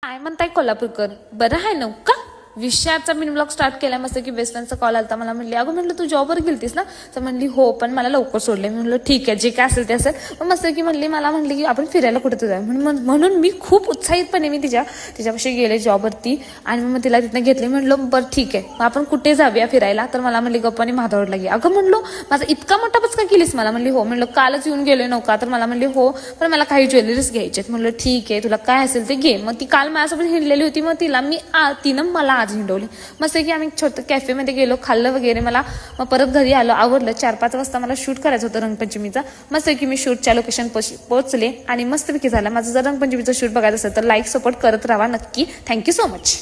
काय म्हणताय कोल्हापूरकर, बरं आहे नव का? विषयाचा मिनी ब्लॉग स्टार्ट केला मस्त की बेस्ट फ्रेंडचा कॉल आला. मला म्हणली अगं म्हटलं तू जॉबवर गेलतीस ना, तर म्हणली हो पण मला लवकर सोडले. मी म्हणलं ठीक आहे जे काय असेल ते असेल. मग मस्त की म्हणली की आपण फिरायला कुठं जाऊया म्हणून मी खूप उत्साहितपणे मी तिच्यापाशी गेले जॉबवरती आणि मग तिला तिथनं घेतले. म्हणलं बरं ठीक आहे मग आपण कुठे जाऊया फिरायला. तर मला म्हणली गप्पाने महादवडला गे. अगं म्हणलो माझा इतका मोठा पचका केलीस मला. म्हणली हो. म्हणलं कालच येऊन गेले नव्हता. तर मला म्हणली हो पण मला काही ज्वेलरीज घ्यायच्यात. म्हणलं ठीक आहे तुला काय असेल ते घे. मग ती काल माझ्यासोबत हिंडलेली होती. मग तिनं मला हिंडवली. मस्त की आम्ही छोटं कॅफेमध्ये गेलो, खाल्लं वगैरे. मला मग परत घरी आलो, आवडलं. 4-5 वाजता मला शूट करायचं होतं रंगपंचमीचा. मस्त की मी शूटच्या लोकेशन पोहोचले आणि मस्तपैकी झालं. माझं जर रंगपंचमीचं शूट बघायचं असेल तर लाईक सपोर्ट करत राहा नक्की. Thank you so much.